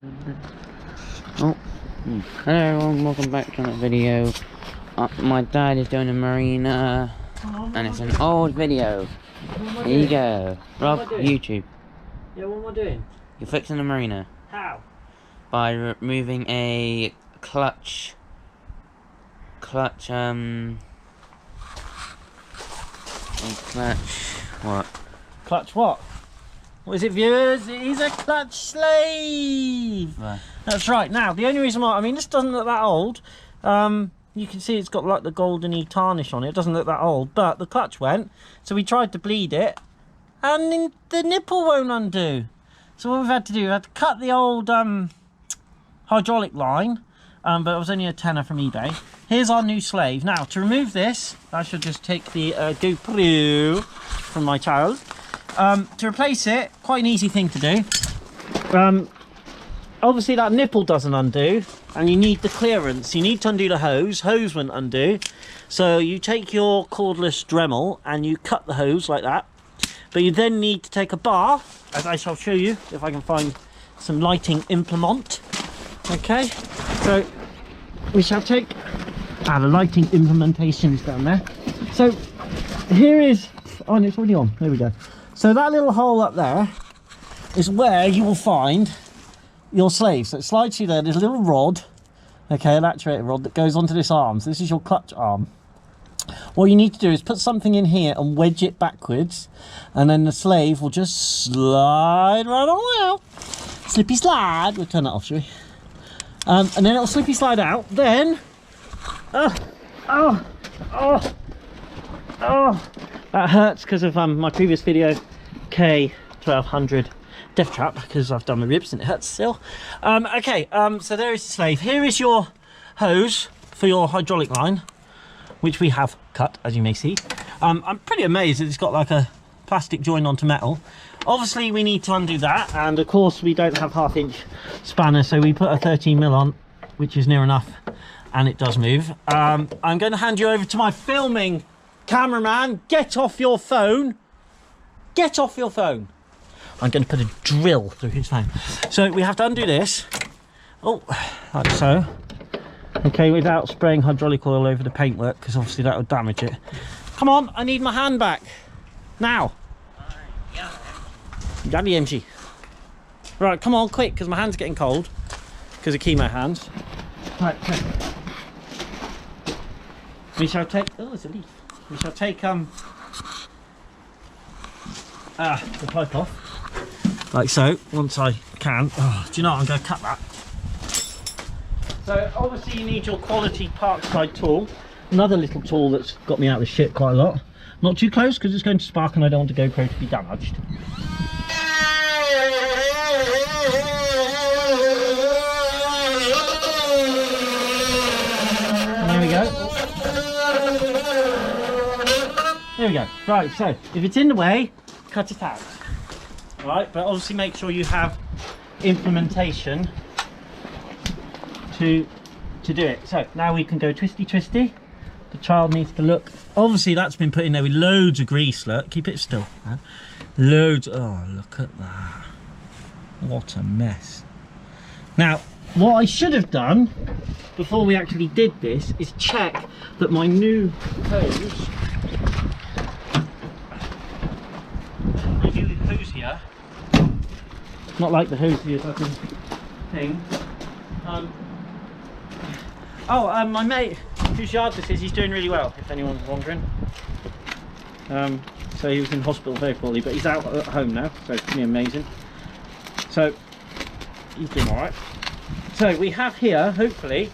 Oh, hello everyone, welcome back to another video. My dad is doing a marina, and it's an old video. Here you go. Rob, YouTube. Yeah, what am I doing? You're fixing a marina. How? By removing a clutch, what? Clutch what? What is it, viewers? It is a clutch slave! Right. That's right. Now, the only reason why, I mean, this doesn't look that old. You can see it's got like the goldeny tarnish on it. It doesn't look that old, but the clutch went, so we tried to bleed it, and then the nipple won't undo. So what we've had to do, we had to cut the old hydraulic line, but it was only a tenner from eBay. Here's our new slave. Now, to remove this, I should just take the GoPro from my child. To replace it, quite an easy thing to do. Obviously that nipple doesn't undo, and you need the clearance. You need to undo the hose. Hose won't undo. So you take your cordless Dremel and you cut the hose like that. But you then need to take a bar, as I shall show you if I can find some lighting implement. Okay, so we shall take the lighting implementation is down there. So here is, oh, and it's already on. There we go. So that little hole up there is where you will find your slave. So it slides through there. There's a little rod, okay, an actuator rod that goes onto this arm. So this is your clutch arm. What you need to do is put something in here and wedge it backwards, and then the slave will just slide right on out. Slippy slide. We'll turn that off, shall we? And then it'll slippy slide out. Then, that hurts because of my previous video, K1200 death trap, because I've done my ribs and it hurts still. So there is the slave. Here is your hose for your hydraulic line, which we have cut, as you may see. I'm pretty amazed that it's got like a plastic joint onto metal. Obviously we need to undo that, and of course we don't have 1/2 inch spanner, so we put a 13mm on, which is near enough, and it does move. I'm going to hand you over to my filming cameraman. Get off your phone. Get off your phone. I'm going to put a drill through his phone. So we have to undo this. Oh, like so. Okay, without spraying hydraulic oil over the paintwork, because obviously that would damage it. Come on, I need my hand back. Now. Daddy MG. Right, come on, quick, because my hand's getting cold. Because of chemo hands. Right, okay. We shall take, oh, it's a leaf. We shall take the pipe off, like so, once I can. Oh, do you know what? I'm going to cut that. So obviously you need your quality Parkside tool. Another little tool that's got me out of the shit quite a lot. Not too close because it's going to spark and I don't want the GoPro to be damaged. There we go. There we go. Right, so if it's in the way, cut it out. Right, but obviously make sure you have implementation to do it. So now we can go twisty twisty. The child needs to look. Obviously that's been put in there with loads of grease. Look, keep it still. Man. Loads. Oh, look at that. What a mess. Now, what I should have done before we actually did this is check that my new hose. Hose here, not like the hose here fucking thing. My mate whose yard this is, he's doing really well, if anyone's wondering. So he was in hospital very poorly, but he's out at home now, so it's pretty amazing. So he's doing alright. So we have here, hopefully,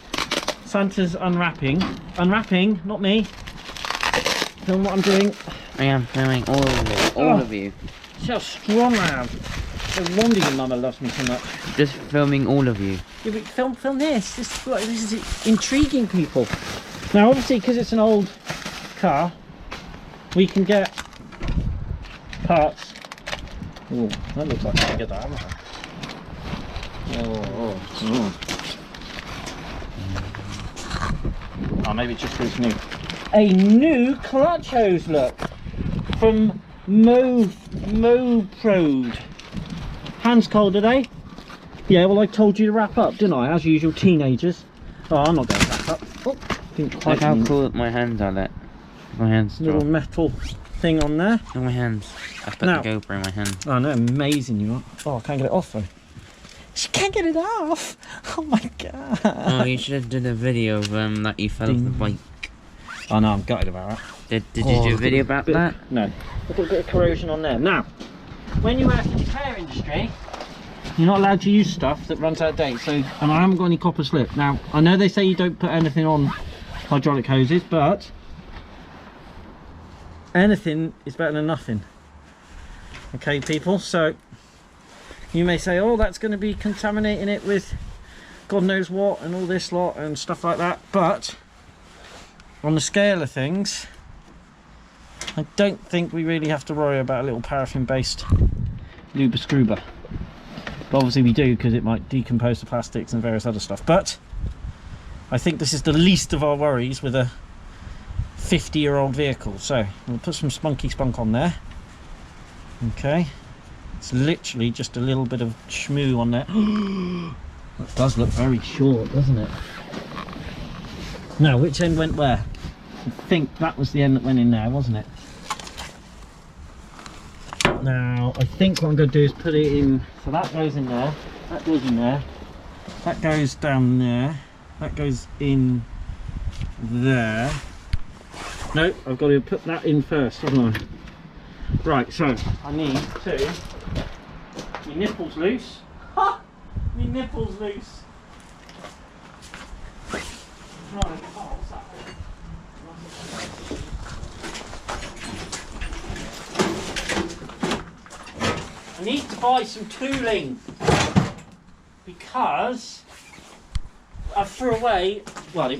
Santa's unwrapping, not me. Film what I'm doing. I am filming all of it, all of you. See how strong I am. No wonder your mama loves me so much. Just filming all of you. Yeah, but film this. This is intriguing, people. Now, obviously, because it's an old car, we can get parts. Oh, that looks like I can get that, haven't I? Oh, maybe it's just because it's new. A new clutch hose, look, from Moprode. Hands cold today. Yeah, well, I told you to wrap up, didn't I? As usual, teenagers. Oh, I'm not going to wrap up. Oh, didn't quite Look how mean. cool my hands are. That my hands. Little Drop. metal thing on there. Look at my hands. I put Now- the GoPro in my hand. Oh no, amazing you are. Oh, I can't get it off though. She can't get it off. Oh my god. Oh, you should have done a video of that you fell off the bike. Oh no, I'm gutted about that. Did you do a video about that? No. Look at a bit of corrosion on there. Now, when you work in the car industry, you're not allowed to use stuff that runs out of date. So, and I haven't got any copper slip. Now, I know they say you don't put anything on hydraulic hoses, but anything is better than nothing. Okay, people. So you may say, oh, that's going to be contaminating it with God knows what and all this lot and stuff like that. But on the scale of things, I don't think we really have to worry about a little paraffin-based luber-scruber. But obviously we do, because it might decompose the plastics and various other stuff. But I think this is the least of our worries with a 50-year-old vehicle. So we'll put some spunky spunk on there. Okay. It's literally just a little bit of schmoo on there. That does look very short, doesn't it? Now, which end went where? I think that was the end that went in there, wasn't it? Now, I think what I'm going to do is put it in. So that goes in there, that goes in there, that goes down there, that goes in there. No, I've got to put that in first, haven't I? Right, so I need to. My nipples loose. Ha! My nipples loose. Right, oh, what's that? I need to buy some tooling because I threw away, well I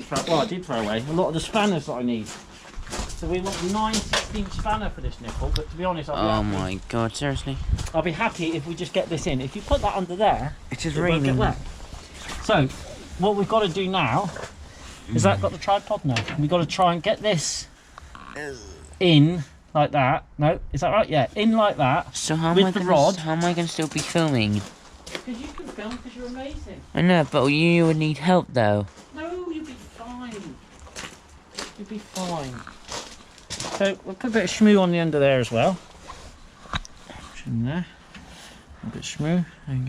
did throw away a lot of the spanners that I need. So we want a 9/16 spanner for this nipple, but to be honest, Oh my god, seriously? I'll be happy if we just get this in. If you put that under there, It's just it won't get raining. wet. So what we've got to do now is that got the tripod now. We've got to try and get this in like that. No, is that right? Yeah, in like that. So how with the rod. How am I going to still be filming? Because you can film because you're amazing. I know, but you would need help though. No, you'll be fine. You'll be fine. So we'll put a bit of schmoo on the end of there as well. In there. A bit of schmoo. There you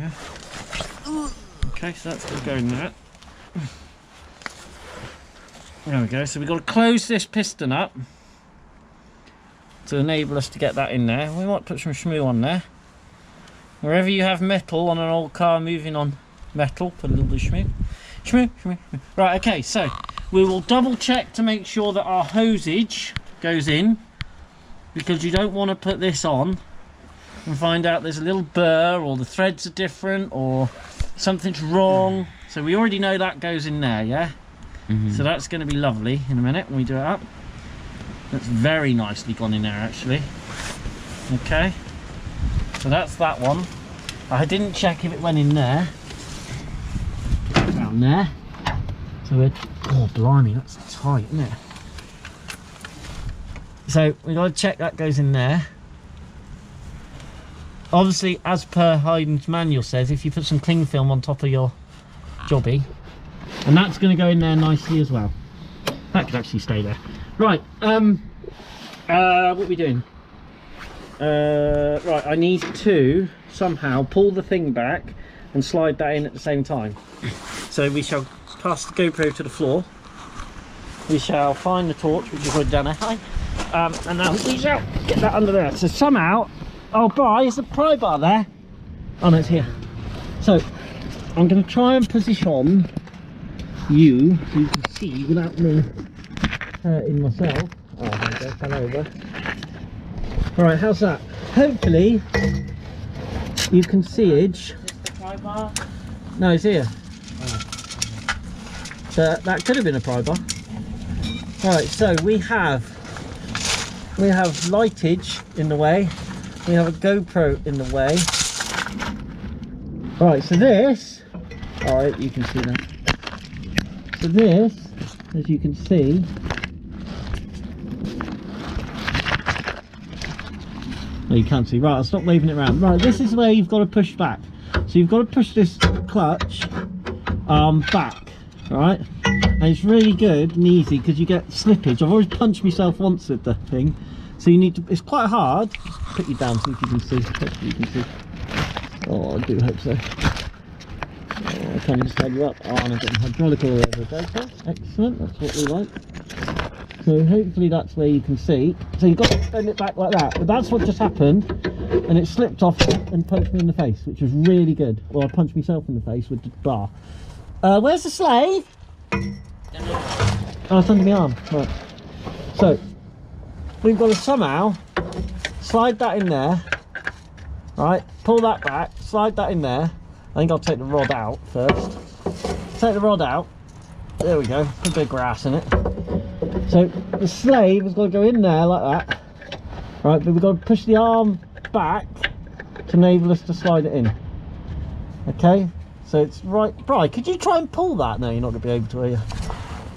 go. Okay, so that's going to go in there. There we go. So we've got to close this piston up to enable us to get that in there. We might put some schmoo on there. Wherever you have metal on an old car moving on metal, put a little bit of schmoo. Schmoo, schmoo, schmoo. Right, okay, so we will double check to make sure that our hosage goes in, because you don't want to put this on and find out there's a little burr or the threads are different or something's wrong. So we already know that goes in there, yeah? So that's going to be lovely in a minute when we do it up. That's very nicely gone in there actually. Okay, so that's that one. I didn't check if it went in there. Down there. So we're, oh blimey, that's tight, isn't it? So we've got to check that goes in there. Obviously, as per Hayden's manual says, if you put some cling film on top of your jobby, and that's going to go in there nicely as well. That could actually stay there. Right, what are we doing? Right, I need to somehow pull the thing back and slide that in at the same time. So we shall pass the GoPro to the floor. We shall find the torch, which is already down there. And now we shall get that under there. So somehow, oh, is the pry bar there? Oh no, it's here. So I'm going to try and position you so you can see without me hurting myself. Oh, there we go, fell over. Alright, how's that? Hopefully you can see it. The pry bar? No, it's here. Oh. So that could have been a pry bar. Alright, so we have lightage in the way. We have a GoPro in the way. Right, so this, alright, you can see that. So this, as you can see, no, you can't see. Right, I'll stop waving it around. Right, this is where you've got to push back. So So you've got to push this clutch back, right? And it's really good and easy because you get slippage. I've always punched myself once with the thing, so you need to. It's quite hard. Just put you down so if you can see. Hopefully you can see. Oh, I do hope so. Oh, I can't even slide you up. Oh, and I've got the hydraulic all over the okay. Excellent. That's what we like. So hopefully that's where you can see. So you've got to bend it back like that. But that's what just happened. And it slipped off and punched me in the face, which was really good. Well, I punched myself in the face with the bar. Where's the slave? Oh, it's under my arm. Right. So we've got to somehow slide that in there. Right, pull that back, slide that in there. I think I'll take the rod out first. Take the rod out. There we go. Put a bit of grass in it. So the slave has got to go in there like that. Right, but we've got to push the arm back to enable us to slide it in. Okay, so it's right. Brian, could you try and pull that? No, you're not going to be able to, are you?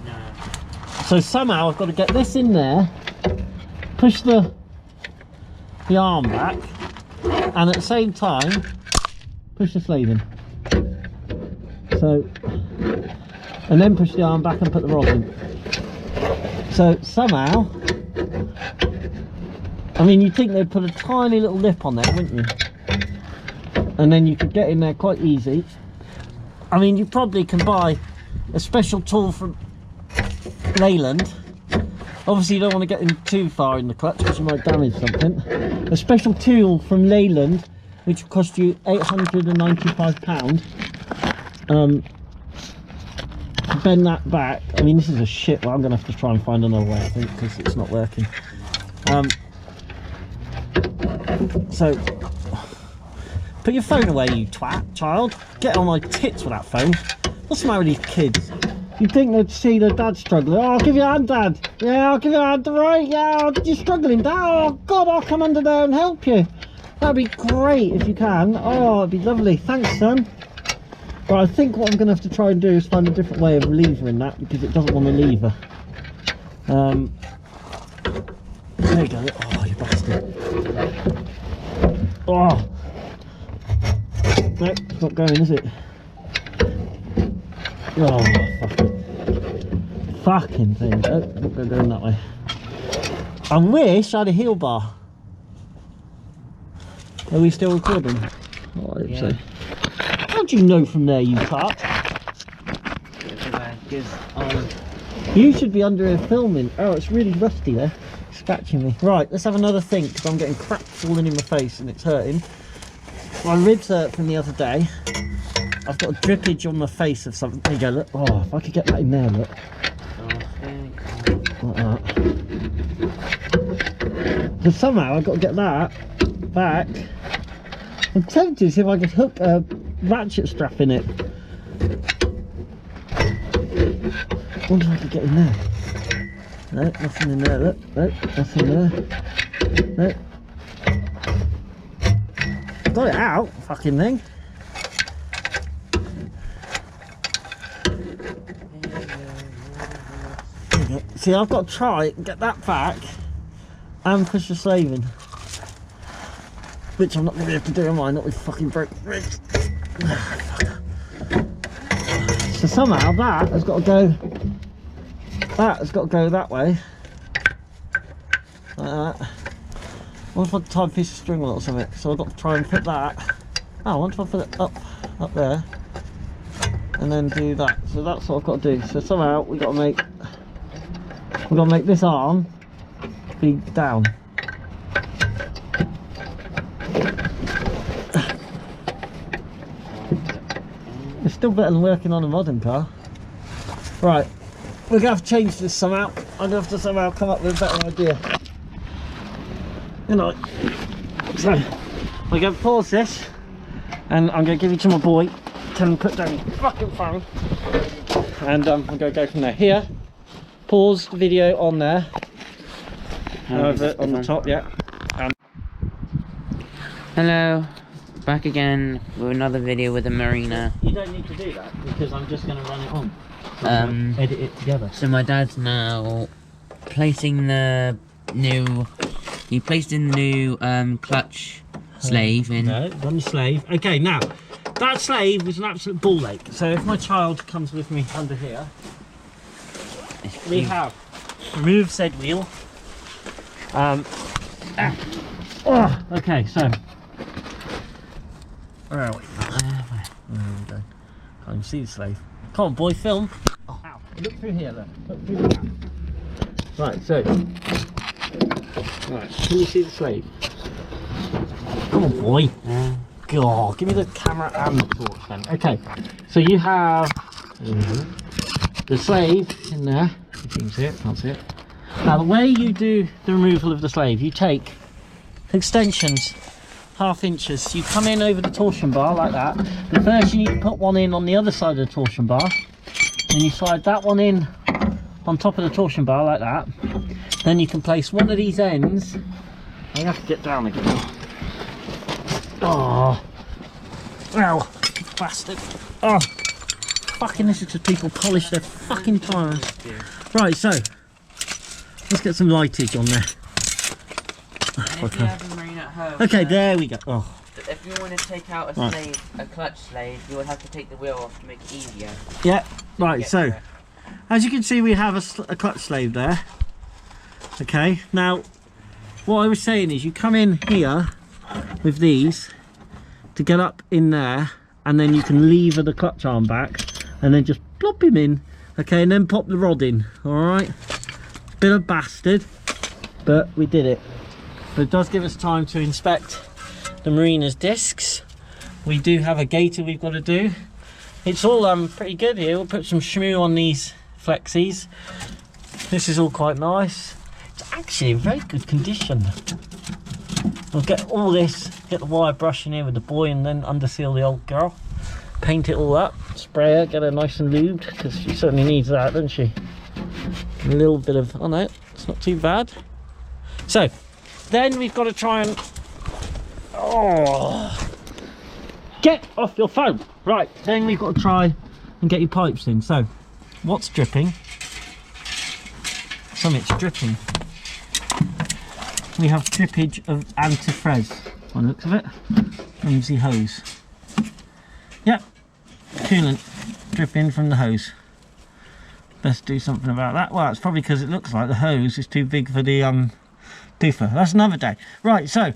No. So somehow I've got to get this in there, push the arm back, and at the same time push the slave in. So, and then push the arm back and put the rod in. So somehow, I mean, you'd think they'd put a tiny little lip on there, wouldn't you? And then you could get in there quite easy. I mean, you probably can buy a special tool from Leyland. Obviously you don't want to get in too far in the clutch because you might damage something. A special tool from Leyland which will cost you £895. To bend that back. I mean, this is a shit one. I'm going to have to try and find another way, I think, because it's not working. So put your phone away, you twat, child. Get on my tits with that phone. What's the matter with these kids? You'd think they'd see their dad struggling. Oh, I'll give you a hand, Dad. Yeah, I'll give you a hand, right? Yeah, you're struggling, Dad. Oh, God, I'll come under there and help you. That'd be great if you can. Oh, it'd be lovely. Thanks, son. But I think what I'm going to have to try and do is find a different way of levering that because it doesn't want to lever. There you go. Oh, you bastard. Oh. No, it's not going, is it? Oh, fucking thing. Oh, not going that way. I wish I had a heel bar. Are we still recording? Oh, I hope so. How do you know from there, you tart? You should be under here filming. Oh, it's really rusty there. Scratching me. Right, let's have another think because I'm getting crap falling in my face and it's hurting. My ribs hurt from the other day. I've got a drippage on my face of something. There you go, look. Oh, if I could get that in there, look. Like that. So somehow I've got to get that back. I'm tempted to see if I could hook a ratchet strap in it. I wonder if I could get in there. No, nothing in there, look. No, nothing there. No. Got it out, fucking thing. See, I've got to try and get that back and push the slave in. Which I'm not going to be able to do, am I? Not with fucking broken ribs. So somehow that has got to go. That has got to go that way. Like that. What if I tie a piece of string on it or something? So I've got to try and put that. Oh, what if I put it up there? And then do that. So that's what I've got to do. So somehow we've got to make this arm be down. It's still better than working on a modern car. Right, we're going to have to change this somehow. I'm going to have to somehow come up with a better idea. You know, so we're going to pause this and I'm going to give you to my boy. Tell him to put down your fucking phone. And I'm going to go from there. Here, pause the video on there. Over on the top, yeah. Hello, back again with another video with a marina. You don't need to do that because I'm just going to run it on. Edit it together. So my dad's now placing the new. He placed in the new clutch slave in. No, on the slave. Okay, now that slave was an absolute ball ache. So if my child comes with me under here, we have removed said wheel. Okay, so where are we? There we go. Can't even see the slave. Come on, boy, film. Oh, ow. Look through here, look through the gap. Right, so right, can you see the slave? Come on, boy. God, give me the camera and the torch then. Okay, so you have the slave in there. If you can see it, can't see it. Now, the way you do the removal of the slave, you take extensions, 1/2 inches. You come in over the torsion bar like that. But first, you need to put one in on the other side of the torsion bar. Then you slide that one in on top of the torsion bar like that. Then you can place one of these ends. I have to get down again. Oh, ow, bastard. Oh, fucking listen to people polish their fucking tyres. Right, so let's get some lightage on there. Okay, there we go. Oh. If you want to take out a slave, a clutch slave, you would have to take the wheel off to make it easier. Yeah, right, so as you can see, we have a clutch slave there. Okay, now what I was saying is you come in here with these to get up in there, and then you can lever the clutch arm back and then just plop him in. Okay, and then pop the rod in. All right, bit of bastard, but we did it. But it does give us time to inspect the marina's discs. We do have a gaiter we've got to do. It's all pretty good here. We'll put some shmoo on these flexies. This is all quite nice. It's actually in very good condition. I'll get all this, get the wire brush in here with the boy, and then underseal the old girl. Paint it all up, spray her, get her nice and lubed, because she certainly needs that, doesn't she? A little bit of, oh no, it's not too bad. So, then we've got to try and, oh, get off your phone. Right, then we've got to try and get your pipes in. So, what's dripping? Something's dripping. We have drippage of antifreeze on the looks of it from the hose. Yep, coolant dripping from the hose. Best do something about that. Well, it's probably because it looks like the hose is too big for the doofer. That's another day. Right, so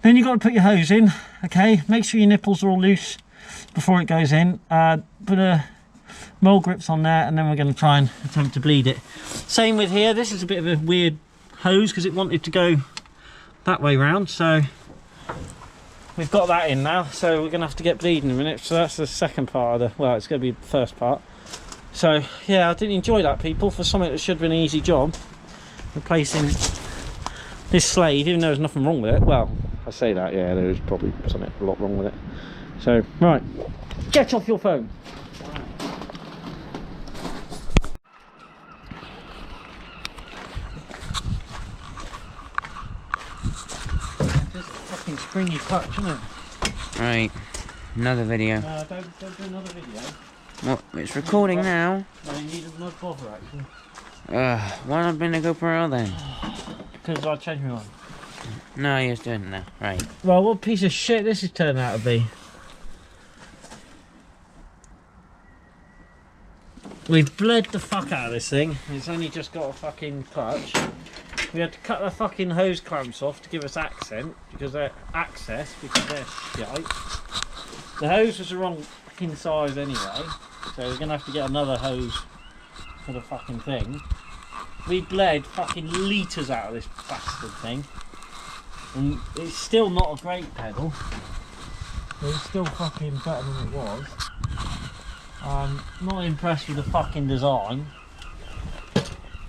then you've got to put your hose in. Okay, make sure your nipples are all loose before it goes in. Put a mole grips on there, and then we're going to try and attempt to bleed it. Same with here. This is a bit of a weird hose because it wanted to go that way round, so we've got that in now. So we're going to have to get bleeding in a minute. So that's the second part of the, well, it's going to be the first part. So yeah, I didn't enjoy that, people, for something that should have been an easy job, replacing this slave, even though there's nothing wrong with it. Well, I say that, yeah, there is probably something a lot wrong with it. So right, get off your phone. Just fucking springy clutch, isn't it? Right, another video. No, don't do another video. Well, it's recording now. No, you need another bother actually. Why not bring a GoPro then? Because I changed my mind. No, you're just doing it now. Right. Well, what piece of shit this is turning out to be. We've bled the fuck out of this thing. It's only just got a fucking clutch. We had to cut the fucking hose clamps off to give us access because they're shite. The hose was the wrong fucking size anyway, so we're gonna have to get another hose for the fucking thing. We bled fucking litres out of this bastard thing, and it's still not a great pedal, but it's still fucking better than it was. I'm not impressed with the fucking design.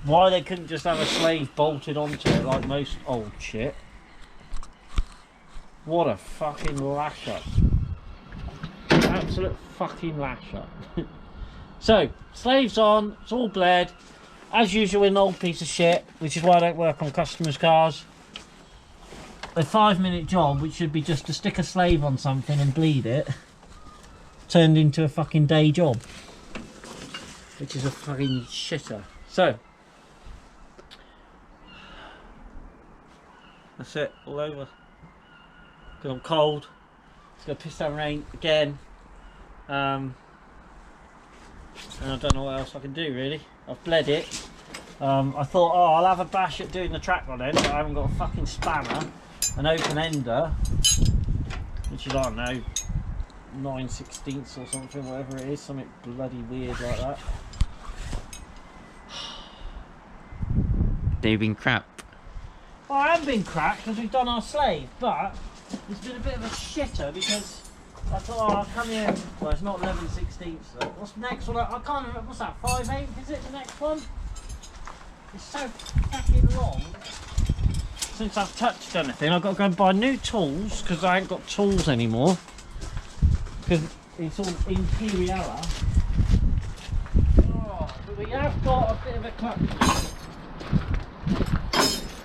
Why they couldn't just have a slave bolted onto it like most old shit. What a fucking lash up. Absolute fucking lash up. So, slaves on, it's all bled. As usual, an old piece of shit, which is why I don't work on customers' cars. A 5-minute job, which should be just to stick a slave on something and bleed it, turned into a fucking day job, which is a fucking shitter. So, that's it, all over. Because I'm cold, got piss down rain again. And I don't know what else I can do really. I've bled it. I thought, oh, I'll have a bash at doing the track rod end, but I haven't got a fucking spanner, an open ender, which is, I don't know, 9/16 or something, whatever it is, something bloody weird like that. They've been crap. Well, I have been cracked because we've done our slave, but it's been a bit of a shitter because I thought, oh, I'll come here. Well, it's not 11/16 though. What's the next one? I can't remember. What's that? 5/8? Is it the next one? It's so fucking long. Since I've touched anything, I've got to go and buy new tools because I ain't got tools anymore. Because it's all Imperiala. Oh, but we have got a bit of a clutch.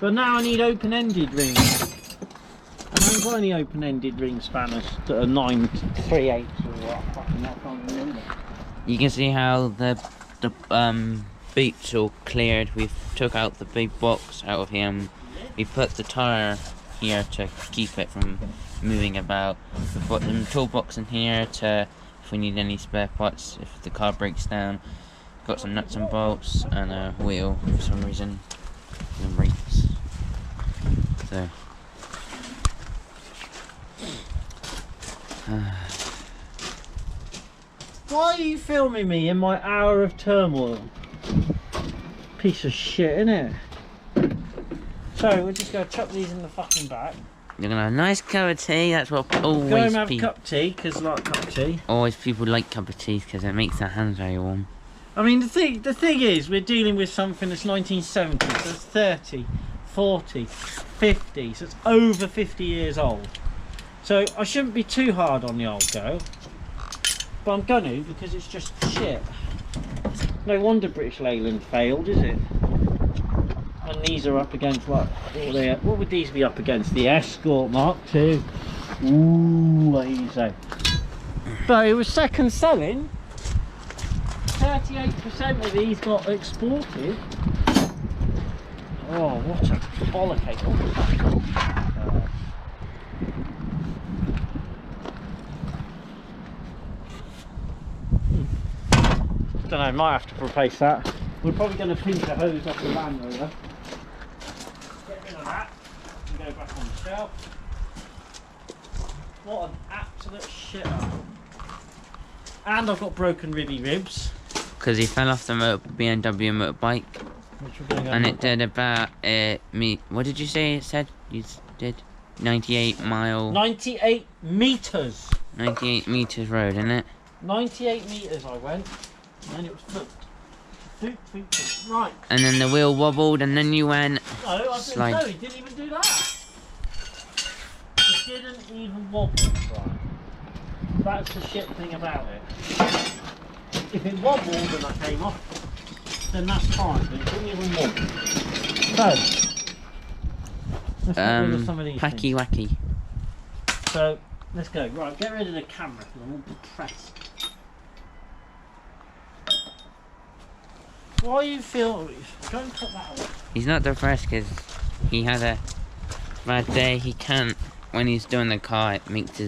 But now I need open-ended rings. And I ain't got any open-ended ring spanners that are 9/3/8 or what. Fucking I can't remember. You can see how the boots all cleared. We've took out the big box out of him. We put the tire here to keep it from moving about. We put the toolbox in here to if we need any spare parts if the car breaks down. Got some nuts and bolts and a wheel for some reason. And brakes. So. Why are you filming me in my hour of turmoil? Piece of shit, innit? So we're just going to chuck these in the fucking back. You're gonna have a nice cup of tea. That's what always Go and have a cup of tea because I like cup of tea. Always people like cup of tea because it makes their hands very warm. I mean, the thing is, we're dealing with something that's 1970, so it's 30, 40, 50, so it's over 50 years old. So I shouldn't be too hard on the old girl, but I'm gonna because it's just shit. No wonder British Leyland failed, is it? And these are up against what? What would these be up against? The Escort Mark II. Ooh, what do you say? But it was second selling. 38% of these got exported. Oh, what a bollock! Don't know, might have to replace that. We're probably going to pinch the hose off the Land Rover. Get rid of that and go back on the shelf. What an absolute shitter. And I've got broken ribby ribs. Because he fell off the BMW motorbike. Which we're going to And it did about, what did you say it said? You did 98 mile... 98 metres. 98 metres road, isn't it? 98 metres I went. And then it was foot. Right. And then the wheel wobbled and then you went... No, I didn't slide. know, he didn't even do that. It didn't even wobble, right. That's the shit thing about it. If it wobbled and I came off, then that's fine, but it didn't even wobble. So, let's get rid of some of these Packy things. wacky. So, let's go. Right, get rid of the camera because I'm all depressed. Why you feel... Go and put that away. He's not depressed because he had a bad day. He can't, when he's doing the car, it makes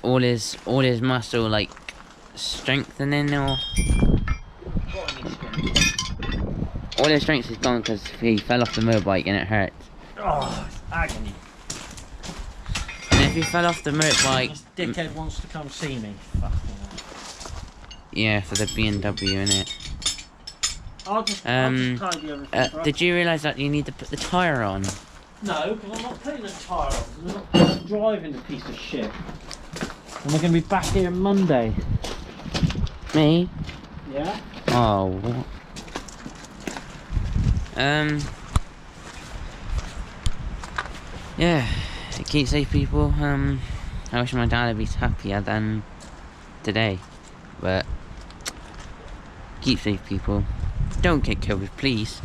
all his muscle like strengthening or all his strength is gone because he fell off the motorbike and it hurts. Oh, it's agony. And if he fell off the motorbike, This dickhead wants to come see me. Fucking hell. yeah, for the BMW, innit? I'll just tidy everything. Right? Did you realise that you need to put the tyre on? No, because I'm not putting a tyre on. Because I'm not driving the piece of shit. And we're going to be back here Monday. Me? Yeah? Oh, what? Yeah, keep safe, people. I wish my dad would be happier than today, but keep safe, people. Don't get COVID, please.